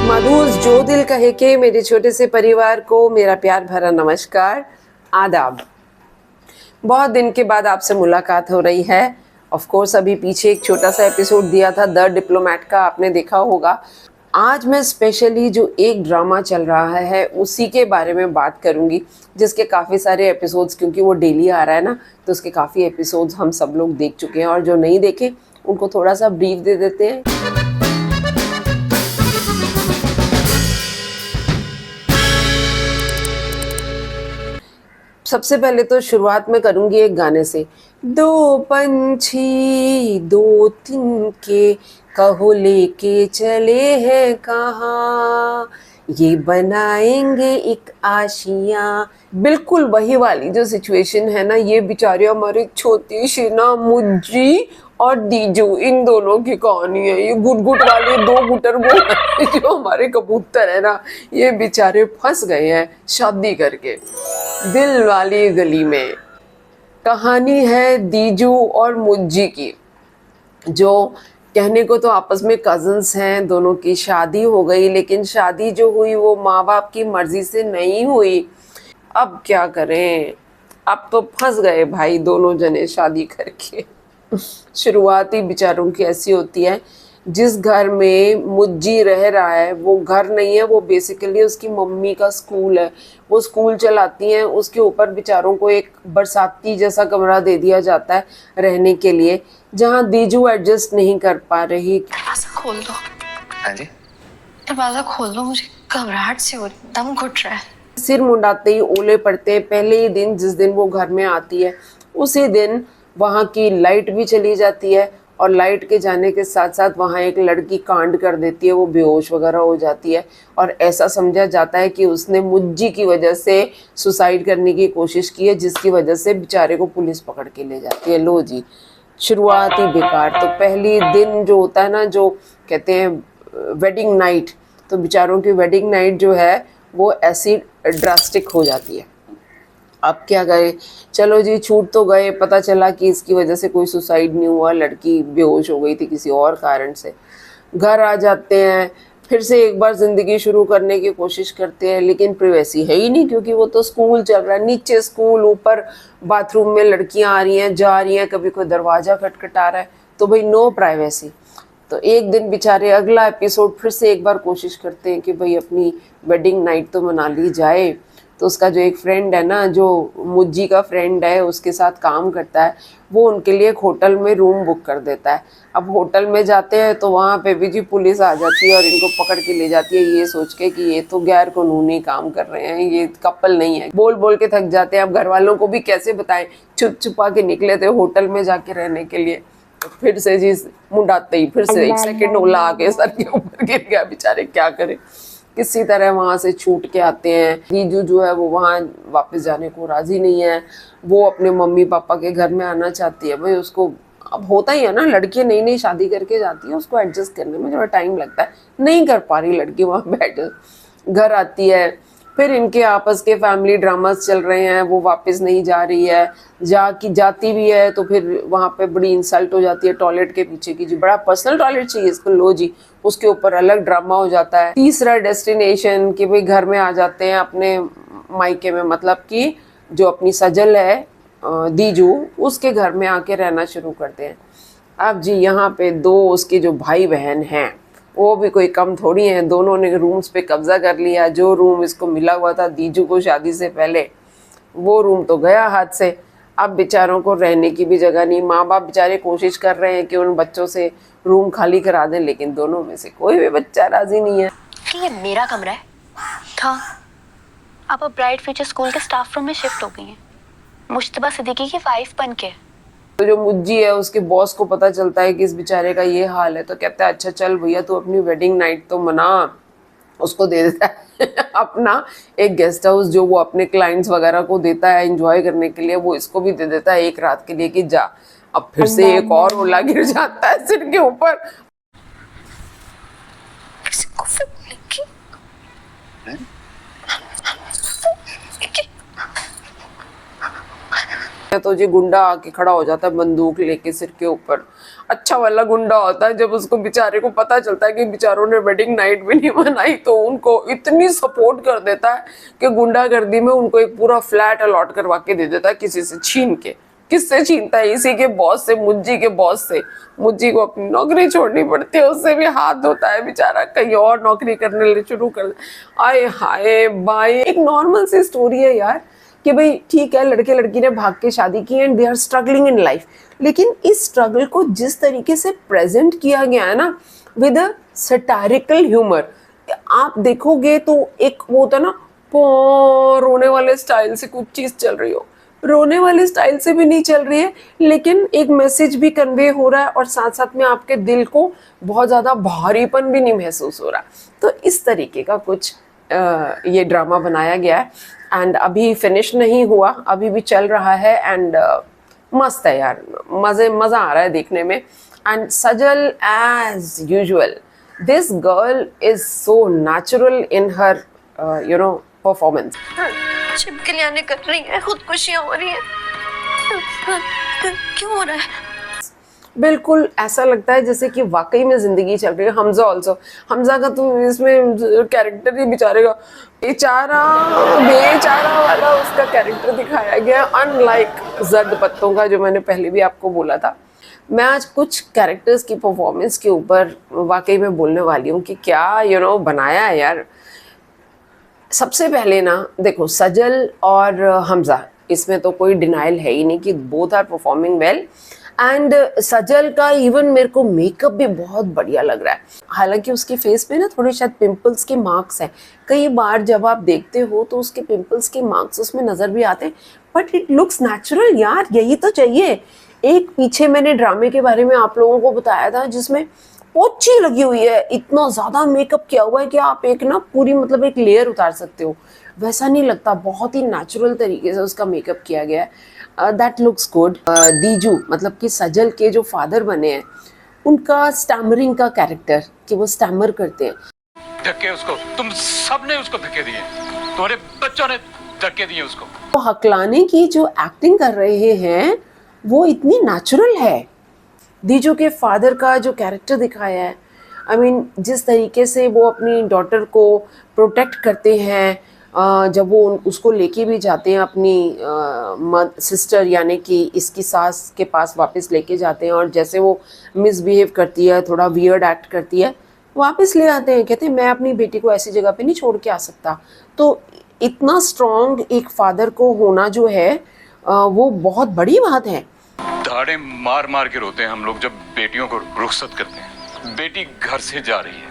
मधुस जो दिल कहे के मेरे छोटे से परिवार को मेरा प्यार भरा नमस्कार, आदाब। बहुत दिन के बाद आपसे मुलाकात हो रही है। ऑफ कोर्स अभी पीछे एक छोटा सा एपिसोड दिया था द डिप्लोमेट का, आपने देखा होगा। आज मैं स्पेशली जो एक ड्रामा चल रहा है उसी के बारे में बात करूंगी, जिसके काफ़ी सारे एपिसोड्स, क्योंकि वो डेली आ रहा है ना, तो उसके काफ़ी एपिसोड्स हम सब लोग देख चुके हैं, और जो नहीं देखे उनको थोड़ा सा ब्रीफ दे देते हैं। सबसे पहले तो शुरुआत में करूंगी एक गाने से। दो पंछी दो तिनके कहो लेके चले हैं कहाँ, ये बनाएंगे एक आशियाँ। बिल्कुल वही वाली जो सिचुएशन है ना, ये बेचारे हमारे छोटी शीना मुज्जी और दीजू, इन दोनों की कहानी है। ये गुट वाले दो गुटर वो जो हमारे कबूतर है ना, ये बेचारे फंस गए हैं शादी करके दिल वाली गली में। कहानी है दीजू और मुज्जी की, जो कहने को तो आपस में कजन्स हैं। दोनों की शादी हो गई, लेकिन शादी जो हुई वो माँ बाप की मर्जी से नहीं हुई। अब क्या करें, अब तो फंस गए भाई दोनों जने शादी करके। शुरुआत ही बेचारों की ऐसी होती है। जिस घर में मुज्जी रह रहा है वो घर नहीं है, वो बेसिकली उसकी मम्मी का स्कूल है। वो स्कूल चलाती हैं, उसके ऊपर बेचारों को एक बरसाती जैसा कमरा दे दिया जाता है रहने के लिए, जहाँ दीजू एडजस्ट नहीं कर पा रही। दरवाजा खोल दो। हाँ जी, दरवाजा खोल दो, मुझे घबराहट से हो रही, दम घुट रहा है। सिर मुंडाते ही ओले पड़ते। पहले ही दिन जिस दिन वो घर में आती है उसी दिन वहाँ की लाइट भी चली जाती है, और लाइट के जाने के साथ साथ वहाँ एक लड़की कांड कर देती है, वो बेहोश वगैरह हो जाती है, और ऐसा समझा जाता है कि उसने मुज्जी की वजह से सुसाइड करने की कोशिश की है, जिसकी वजह से बेचारे को पुलिस पकड़ के ले जाती है। लो जी, शुरुआत ही बेकार। तो पहली दिन जो होता है ना, जो कहते हैं वेडिंग नाइट, तो बेचारों की वेडिंग नाइट जो है वो ऐसी ड्रास्टिक हो जाती है। अब क्या करें, चलो जी छूट तो गए। पता चला कि इसकी वजह से कोई सुसाइड नहीं हुआ, लड़की बेहोश हो गई थी किसी और कारण से। घर आ जाते हैं, फिर से एक बार ज़िंदगी शुरू करने की कोशिश करते हैं, लेकिन प्राइवेसी है ही नहीं, क्योंकि वो तो स्कूल चल रहा है। नीचे स्कूल, ऊपर बाथरूम में लड़कियां आ रही हैं जा रही हैं, कभी कोई दरवाज़ा खटखटा रहा है, तो भाई नो प्राइवेसी। तो एक दिन बेचारे अगला एपिसोड फिर से एक बार कोशिश करते हैं कि भाई अपनी वेडिंग नाइट तो मना ली जाए। तो उसका जो एक फ्रेंड है ना, जो मुज्जी का फ्रेंड है, उसके साथ काम करता है, वो उनके लिए एक होटल में रूम बुक कर देता है। अब होटल में जाते हैं तो वहाँ पे भी जी पुलिस आ जाती है और इनको पकड़ के ले जाती है, ये सोच के कि ये तो गैर कानूनी काम कर रहे हैं, ये कपल नहीं है। बोल बोल के थक जाते हैं। अब घर वालों को भी कैसे बताएं, छुप छुपा के निकले थे होटल में जाके रहने के लिए। तो फिर से जी मुंडाते ही फिर से एक सेकंड ओला आके सर के ऊपर गिर गया, बेचारे क्या करें। किसी तरह वहाँ से छूट के आते हैं। दीजू जो है वो वहाँ वापस जाने को राजी नहीं है, वो अपने मम्मी पापा के घर में आना चाहती है। भाई उसको अब होता ही है ना, लड़की नई नई शादी करके जाती है, उसको एडजस्ट करने में थोड़ा टाइम लगता है। नहीं कर पा रही लड़की वहाँ बैठ, घर आती है। फिर इनके आपस के फैमिली ड्रामास चल रहे हैं, वो वापस नहीं जा रही है, जाती भी है तो फिर वहाँ पे बड़ी इंसल्ट हो जाती है टॉयलेट के पीछे की, जी बड़ा पर्सनल टॉयलेट चाहिए इसको, लो जी, उसके ऊपर अलग ड्रामा हो जाता है। तीसरा डेस्टिनेशन कि भाई घर में आ जाते हैं अपने मायके में, मतलब कि जो अपनी सजल है दीजू, उसके घर में आके रहना शुरू करते हैं। अब जी यहाँ पे दो उसके जो भाई बहन हैं वो भी कोई कम थोड़ी हैं, दोनों ने रूम्स पे कब्जा कर लिया। जो रूम इसको मिला हुआ था दीजू को शादी से पहले, वो रूम तो गया हाथ से। अब बेचारों को रहने की भी जगह नहीं। माँ बाप बेचारे कोशिश कर रहे हैं कि उन बच्चों से रूम खाली करा दें, लेकिन दोनों में से कोई भी बच्चा राजी नहीं है। ये मेरा कमरा है था, आप अब ब्राइट फ्यूचर स्कूल के स्टाफ रूम में शिफ्ट हो गई हैं, मुश्तबा सिद्दीकी की वाइफ बन के। तो जो मुज्जी है उसके बॉस को पता चलता है कि इस बेचारे का ये हाल है, तो कहता है अच्छा चल भैया तू अपनी वेडिंग नाइट तो मना। उसको दे देता है अपना एक गेस्ट हाउस, जो वो अपने क्लाइंट्स वगैरह को देता है एंजॉय करने के लिए, वो इसको भी दे देता है एक रात के लिए कि जा। अब फिर से एक और ओला गिर जाता है सिर के ऊपर। तो जी गुंडा आके खड़ा हो जाता है बंदूक लेके सिर के ऊपर। अच्छा वाला गुंडा होता है, जब उसको बेचारे को पता चलता है कि बेचारों ने वेडिंग नाइट भी नहीं मनाई, तो उनको इतनी सपोर्ट कर देता है कि गुंडागर्दी में उनको एक पूरा फ्लैट अलॉट करवा के दे देता है किसी से छीन के। किससे छीनता है? इसी के बॉस से, मुज्जी के बॉस से। मुज्जी को अपनी नौकरी छोड़नी पड़ती है, उससे भी हाथ धोता है बेचारा, कहीं और नौकरी करने ले शुरू कर। आए हाय भाई, एक नॉर्मल सी स्टोरी है यार कि भाई ठीक है, लड़के लड़की ने भाग के शादी की and they are struggling in life, लेकिन इस स्ट्रगल को जिस तरीके से प्रेजेंट किया गया है ना, विद अ सटारिकल ह्यूमर, आप देखोगे तो एक वो होता ना, रोने वाले स्टाइल से कुछ चीज चल रही हो, रोने वाले स्टाइल से भी नहीं चल रही है, लेकिन एक मैसेज भी कन्वे हो रहा है और साथ साथ में आपके दिल को बहुत ज़्यादा भारीपन भी नहीं महसूस हो रहा। तो इस तरीके का कुछ ये ड्रामा बनाया गया है एंड अभी फिनिश नहीं हुआ, अभी भी चल रहा है एंड मस्त है यार, मज़ा आ रहा है देखने में। And Sajal as usual, this girl is so natural in her performance. छिपकलियां कर रही है, खुदकुशियां हो रही है, क्यों हो रहा है? बिल्कुल ऐसा लगता है जैसे कि वाकई में जिंदगी चल रही है। हमजा ऑल्सो, हमजा का तो इसमें कैरेक्टर ही बेचारे का बेचारा वाला उसका कैरेक्टर दिखाया गया, अनलाइक जर्द पत्तों का, जो मैंने पहले भी आपको बोला था। मैं आज कुछ कैरेक्टर्स की परफॉर्मेंस के ऊपर वाकई में बोलने वाली हूँ कि क्या बनाया है यार। सबसे पहले ना देखो, सजल और हमजा, इसमें तो कोई डिनाइल है ही नहीं कि both are performing well. And Sajal का इवन मेरे को मेकअप भी बहुत बढ़िया लग रहा है। हालांकि उसके फेस पे ना थोड़े शायद पिंपल्स के मार्क्स हैं, कई बार जब आप देखते हो तो उसके पिंपल्स के मार्क्स उसमें नज़र भी आते हैं, बट इट लुक्स नेचुरल यार, यही तो चाहिए। एक पीछे मैंने ड्रामे के बारे में आप लोगों को बताया था जिसमें पोची लगी हुई है, इतना ज़्यादा मेकअप किया हुआ है कि आप एक ना पूरी मतलब एक लेयर उतार सकते हो, वैसा नहीं लगता, बहुत ही नेचुरल तरीके से उसका मेकअप किया गया है। That looks good. दीजू मतलब कि सजल के जो फादर बने हैं, उनका स्टैमरिंग का कैरेक्टर, कि वो स्टैमर करते हैं। धक्के उसको, तुम सबने उसको धक्के दिए, तुम्हारे बच्चों ने धक्के दिए उसको। तो हकलाने की जो एक्टिंग कर रहे हैं वो इतनी नेचुरल है। दीजू के फादर का जो कैरेक्टर दिखाया है, आई मीन जिस तरीके से वो अपनी डॉटर को प्रोटेक्ट करते हैं, जब वो उसको लेके भी जाते हैं अपनी सिस्टर यानी कि इसकी सास के पास वापस लेके जाते हैं, और जैसे वो मिसबिहेव करती है, थोड़ा वियर्ड एक्ट करती है, वापस ले आते हैं, कहते हैं मैं अपनी बेटी को ऐसी जगह पे नहीं छोड़ के आ सकता। तो इतना स्ट्रॉन्ग एक फादर को होना जो है वो बहुत बड़ी बात है। दाढ़े मार मार के रोते हैं हम लोग जब बेटियों को रुखसत करते हैं। बेटी घर से जा रही है,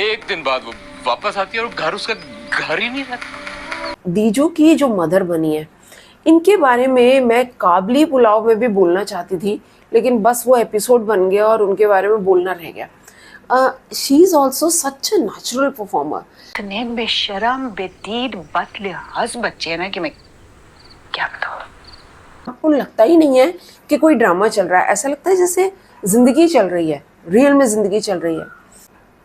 एक दिन बाद वो वापस आती है और घर उसका घर ही नहीं रहता। दीजू की जो मदर बनी है, इनके बारे में मैं काबली पुलाव में भी बोलना चाहती थी, लेकिन बस वो एपिसोड बन गया और उनके बारे में बोलना रह गया। She is also such a natural performer. इतने बेशरम, बेदीद, बदलिहाज बच्चे हैं ना कि मैं क्या बताऊं। आपको लगता ही नहीं है कि कोई ड्रामा चल रहा है, ऐसा लगता है जैसे जिंदगी चल रही है, रियल में जिंदगी चल रही है।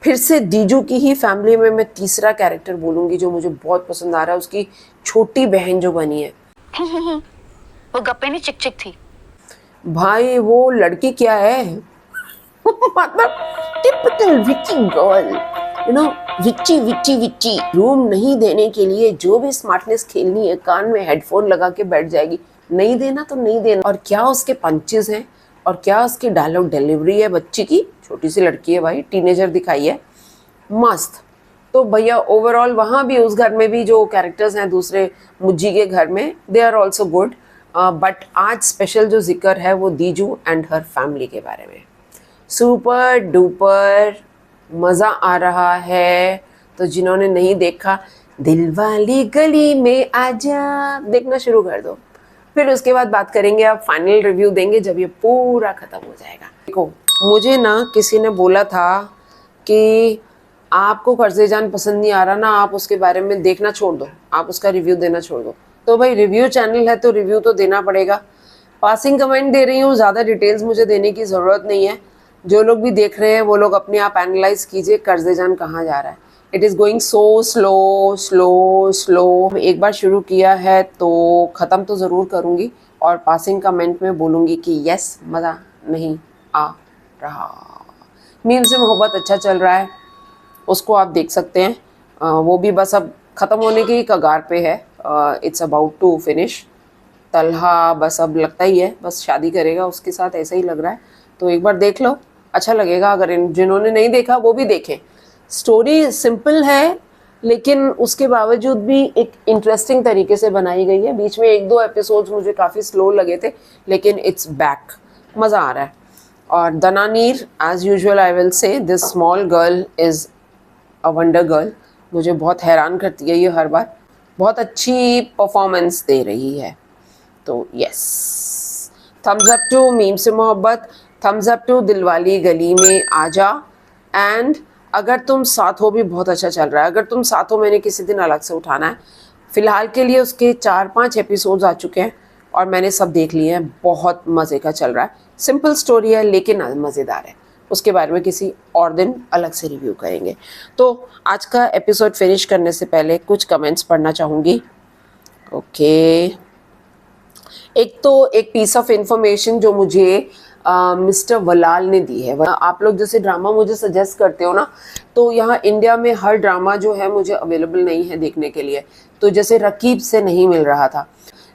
फिर से दीजू की ही फैमिली में मैं तीसरा कैरेक्टर बोलूंगी जो मुझे बहुत पसंद आ रहा है, उसकी छोटी बहन जो बनी है। वो गप्पे नहीं, चिक चिक थी। भाई वो लड़की क्या है मतलब टिपिकल विची गर्ल, विची। रूम नहीं देने के लिए जो भी स्मार्टनेस खेलनी है, कान में हेडफोन लगा के बैठ जाएगी, नहीं देना तो नहीं देना। और क्या उसके पंचेस हैं और क्या उसकी डायलॉग डिलीवरी है बच्ची की, छोटी सी लड़की है भाई, टीनेजर दिखाई है, मस्त। तो भैया ओवरऑल वहाँ भी, उस घर में भी जो कैरेक्टर्स हैं दूसरे मुज्जी के घर में, they are also good. But आज स्पेशल जो जिक्र है वो दीजू एंड हर फैमिली के बारे में। सुपर डुपर मज़ा आ रहा है। तो जिन्होंने नहीं देखा, दिल वाली गली में आजा देखना शुरू कर दो, फिर उसके बाद बात करेंगे, अब फाइनल रिव्यू देंगे जब ये पूरा ख़त्म हो जाएगा। देखो, मुझे ना किसी ने बोला था कि आपको कर्ज़े जान पसंद नहीं आ रहा ना, आप उसके बारे में देखना छोड़ दो, आप उसका रिव्यू देना छोड़ दो। तो भाई रिव्यू चैनल है तो रिव्यू तो देना पड़ेगा। पासिंग कमेंट दे रही हूँ, ज़्यादा डिटेल्स मुझे देने की ज़रूरत नहीं है। जो लोग भी देख रहे हैं वो लोग अपने आप एनालाइज कीजिए कर्ज़े जान कहाँ जा रहा है। It is going so slow. एक बार शुरू किया है तो ख़त्म तो ज़रूर करूँगी, और पासिंग कमेंट में बोलूँगी कि यस, मज़ा नहीं आ रहा। मीम से मोहब्बत अच्छा चल रहा है, उसको आप देख सकते हैं। वो भी बस अब ख़त्म होने की कगार पे है। It's about to finish. Talha बस अब लगता ही है बस शादी करेगा उसके साथ, ऐसा ही लग रहा है। तो एक बार देख लो, अच्छा लगेगा। अगर जिन्होंने नहीं देखा वो भी देखें। स्टोरी सिंपल है लेकिन उसके बावजूद भी एक इंटरेस्टिंग तरीके से बनाई गई है। बीच में 1-2 एपिसोड्स मुझे काफ़ी स्लो लगे थे लेकिन इट्स बैक, मज़ा आ रहा है। और Dananeer as usual I will say this small girl is a wonder girl. मुझे बहुत हैरान करती है ये हर बार, बहुत अच्छी परफॉर्मेंस दे रही है। तो yes, thumbs up to meme से मोहब्बत, थम्स अप टू दिलवाली गली में आजा, एंड अगर तुम साथ हो भी बहुत अच्छा चल रहा है। अगर तुम साथ हो मैंने किसी दिन अलग से उठाना है। फ़िलहाल के लिए उसके 4-5 एपिसोड्स आ चुके हैं और मैंने सब देख लिए हैं। बहुत मज़े का चल रहा है। सिंपल स्टोरी है लेकिन मज़ेदार है। उसके बारे में किसी और दिन अलग से रिव्यू करेंगे। तो आज का एपिसोड फिनिश करने से पहले कुछ कमेंट्स पढ़ना चाहूँगी। ओके, एक पीस ऑफ इंफॉर्मेशन जो मुझे मिस्टर वलाल ने दी है। आप लोग जैसे ड्रामा मुझे सजेस्ट करते हो ना, तो यहाँ इंडिया में हर ड्रामा जो है मुझे अवेलेबल नहीं है देखने के लिए। तो जैसे रकीब से नहीं मिल रहा था,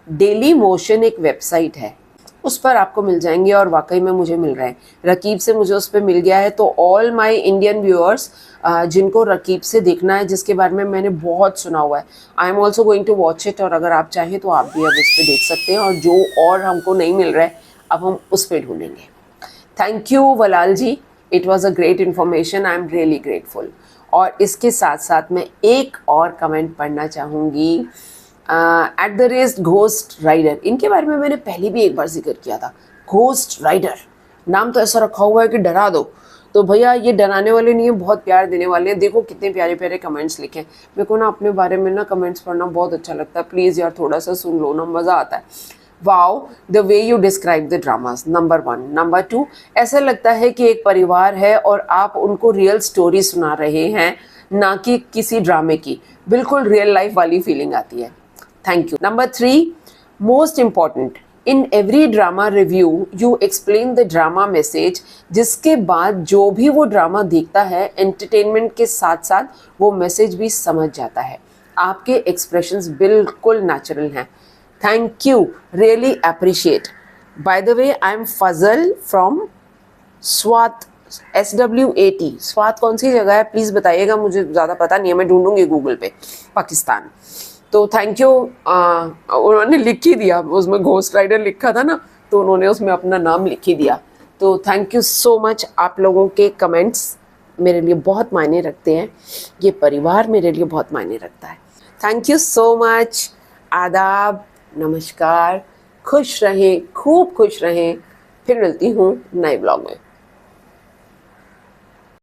डेली मोशन एक वेबसाइट है, उस पर आपको मिल जाएंगे और वाकई में मुझे मिल रहे हैं। रकीब से मुझे उस पर मिल गया है। तो ऑल माय इंडियन व्यूअर्स जिनको रकीब से देखना है, जिसके बारे में मैंने बहुत सुना हुआ है, I am also going to watch it. और अगर आप चाहें तो आप भी अब इस पर देख सकते हैं। और जो और हमको नहीं मिल रहा है अब हम उस पर ढूंढेंगे। Thank you Walal ji, it was a great information, I am really grateful. और इसके साथ साथ मैं एक और कमेंट पढ़ना चाहूँगी। @ घोस्ट राइडर, इनके बारे में मैंने पहले भी एक बार जिक्र किया था। घोस्ट राइडर नाम तो ऐसा रखा हुआ है कि डरा दो। तो भैया ये डराने वाले नहीं है, बहुत प्यार देने वाले हैं। देखो कितने प्यारे प्यारे कमेंट्स लिखे। मेरे को ना अपने बारे में ना कमेंट्स पढ़ना बहुत अच्छा लगता है। प्लीज़ यार थोड़ा सा सुन लो ना, मज़ा आता है। Wow, the way you describe the dramas, number 1। Number 2, ऐसा लगता है कि एक परिवार है और आप उनको रियल स्टोरी सुना रहे हैं, ना कि किसी ड्रामे की। बिल्कुल रियल लाइफ वाली फीलिंग आती है। Thank you. Number 3, most important, in every drama review you explain the drama message, जिसके बाद जो भी वो ड्रामा देखता है एंटरटेनमेंट के साथ साथ वो मैसेज भी समझ जाता है। आपके एक्सप्रेशंस बिल्कुल नेचुरल हैं। Thank you, really appreciate. By the way I am Fazal from Swat, SWAT। Swat कौन सी जगह है प्लीज़ बताइएगा, मुझे ज़्यादा पता नहीं है, मैं ढूंढूंगी गूगल पे, पाकिस्तान। तो थैंक यू। उन्होंने लिख ही दिया, उसमें घोस्ट राइडर लिखा था ना, तो उन्होंने उसमें अपना नाम लिख ही दिया। तो थैंक यू सो मच। आप लोगों के कमेंट्स मेरे लिए बहुत मायने रखते हैं, ये परिवार मेरे लिए बहुत मायने रखता है। Thank you so much. आदाब, नमस्कार, खुश रहें, खूब खुश रहें। फिर मिलती हूँ नए ब्लॉग में।